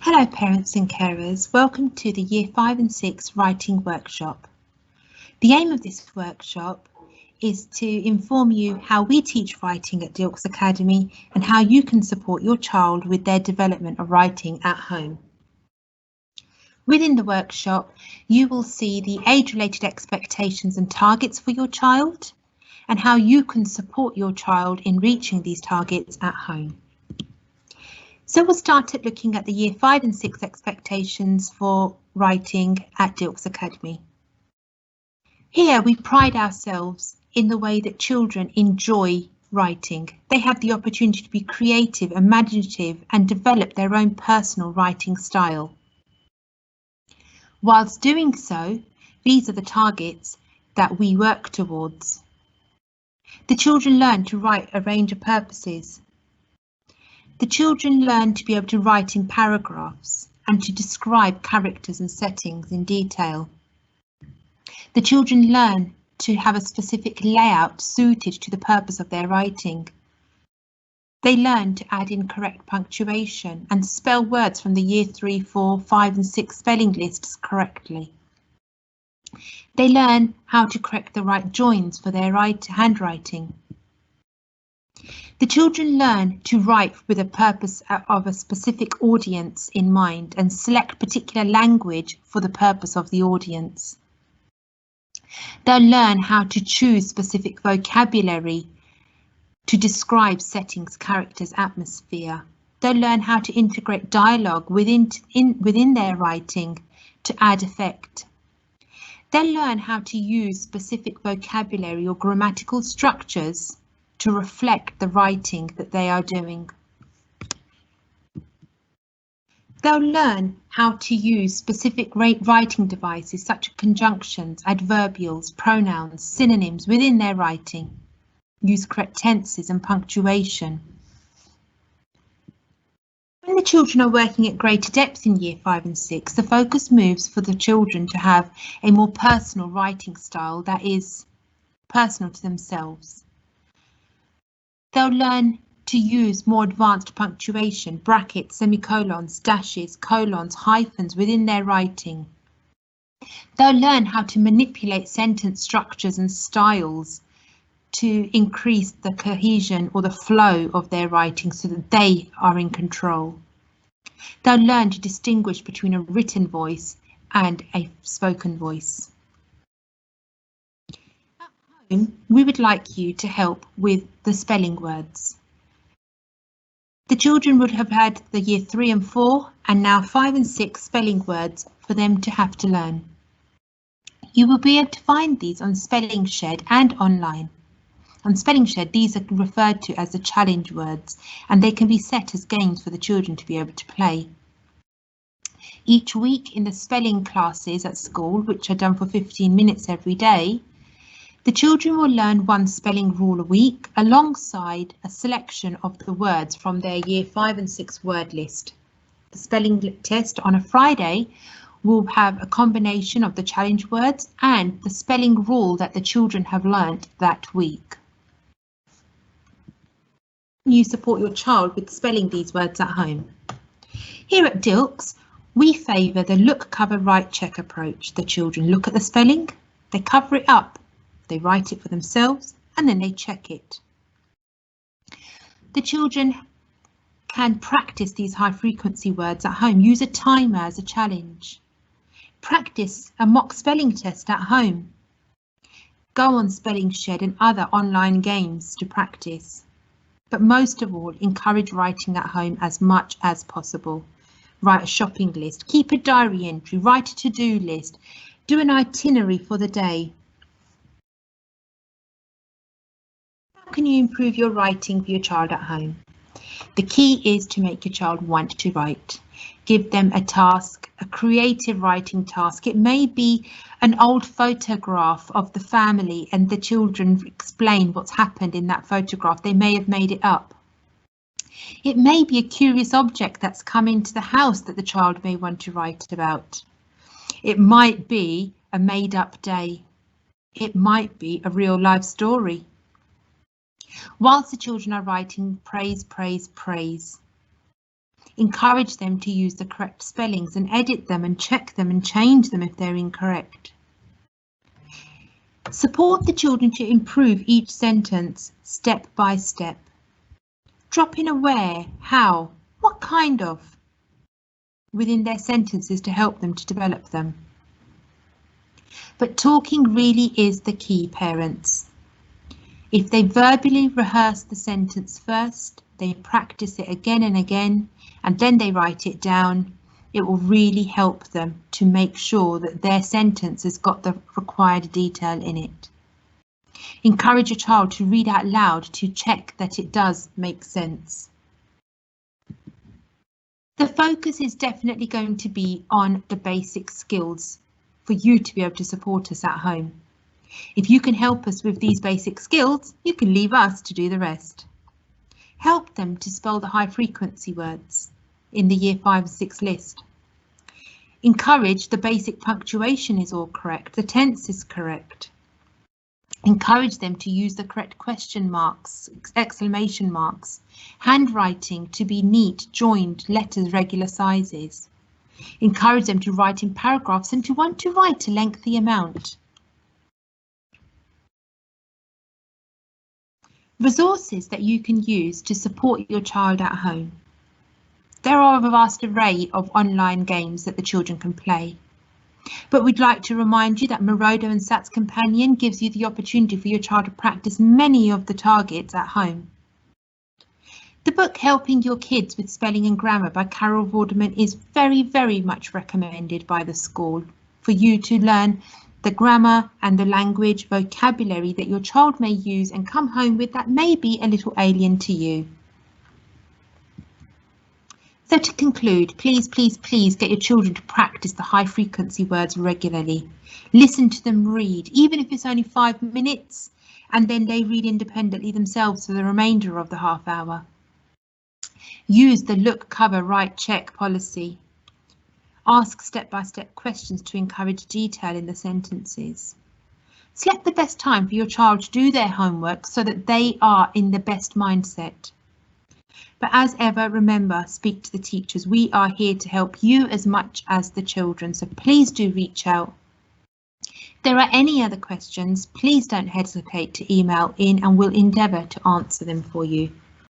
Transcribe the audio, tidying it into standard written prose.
Hello parents and carers, welcome to the Year 5 and 6 Writing Workshop. The aim of this workshop is to inform you how we teach writing at Dilks Academy and how you can support your child with their development of writing at home. Within the workshop, you will see the age-related expectations and targets for your child and how you can support your child in reaching these targets at home. So we'll start at looking at the Year 5 and 6 expectations for writing at Dilks Academy. Here we pride ourselves in the way that children enjoy writing. They have the opportunity to be creative, imaginative and develop their own personal writing style. Whilst doing so, these are the targets that we work towards. The children learn to write a range of purposes. The children learn to be able to write in paragraphs and to describe characters and settings in detail. The children learn to have a specific layout suited to the purpose of their writing. They learn to add in correct punctuation and spell words from the Year 3, 4, 5 and 6 spelling lists correctly. They learn how to correct the right joins for their handwriting. The children learn to write with a purpose of a specific audience in mind and select particular language for the purpose of the audience. They'll learn how to choose specific vocabulary to describe settings, characters, atmosphere. They'll learn how to integrate dialogue within their writing to add effect. They'll learn how to use specific vocabulary or grammatical structures to reflect the writing that they are doing. They'll learn how to use specific writing devices such as conjunctions, adverbials, pronouns, synonyms within their writing. Use correct tenses and punctuation. When the children are working at greater depth in Year 5 and 6, the focus moves for the children to have a more personal writing style that is personal to themselves. They'll learn to use more advanced punctuation, brackets, semicolons, dashes, colons, hyphens within their writing. They'll learn how to manipulate sentence structures and styles to increase the cohesion or the flow of their writing so that they are in control. They'll learn to distinguish between a written voice and a spoken voice. We would like you to help with the spelling words. The children would have had the Year 3 and 4 and now 5 and 6 spelling words for them to have to learn. You will be able to find these on Spelling Shed and online. On Spelling Shed, these are referred to as the challenge words and they can be set as games for the children to be able to play. Each week in the spelling classes at school, which are done for 15 minutes every day, the children will learn one spelling rule a week alongside a selection of the words from their Year 5 and 6 word list. The spelling test on a Friday will have a combination of the challenge words and the spelling rule that the children have learnt that week. You support your child with spelling these words at home. Here at Dilks, we favour the look, cover, write, check approach. The children look at the spelling, they cover it up. They write it for themselves and then they check it. The children can practice these high frequency words at home. Use a timer as a challenge. Practice a mock spelling test at home. Go on Spelling Shed and other online games to practice. But most of all, encourage writing at home as much as possible. Write a shopping list, keep a diary entry, write a to-do list, do an itinerary for the day. How can you improve your writing for your child at home? The key is to make your child want to write. Give them a task, a creative writing task. It may be an old photograph of the family and the children explain what's happened in that photograph. They may have made it up. It may be a curious object that's come into the house that the child may want to write about. It might be a made-up day. It might be a real life story. Whilst the children are writing, praise, praise, praise. Encourage them to use the correct spellings and edit them and check them and change them if they're incorrect. Support the children to improve each sentence step by step. Drop in a where, how, what kind of within their sentences to help them to develop them. But talking really is the key, parents. If they verbally rehearse the sentence first, they practice it again and again, and then they write it down, it will really help them to make sure that their sentence has got the required detail in it. Encourage a child to read out loud to check that it does make sense. The focus is definitely going to be on the basic skills for you to be able to support us at home. If you can help us with these basic skills, you can leave us to do the rest. Help them to spell the high frequency words in the Year 5 and 6 list. Encourage the basic punctuation is all correct, the tense is correct. Encourage them to use the correct question marks, exclamation marks, handwriting to be neat, joined, letters, regular sizes. Encourage them to write in paragraphs and to want to write a lengthy amount. Resources that you can use to support your child at home. There are a vast array of online games that the children can play. But we'd like to remind you that Marodo and SATS Companion gives you the opportunity for your child to practice many of the targets at home. The book Helping Your Kids with Spelling and Grammar by Carol Vorderman is very much recommended by the school for you to learn the grammar and the language vocabulary that your child may use and come home with that may be a little alien to you. So to conclude, please get your children to practice the high frequency words regularly. Listen to them read, even if it's only 5 minutes, and then they read independently themselves for the remainder of the half hour. Use the look, cover, write, check policy. Ask step-by-step questions to encourage detail in the sentences. Select the best time for your child to do their homework so that they are in the best mindset. But as ever, remember, speak to the teachers. We are here to help you as much as the children, so please do reach out. If there are any other questions, please don't hesitate to email in and we'll endeavour to answer them for you.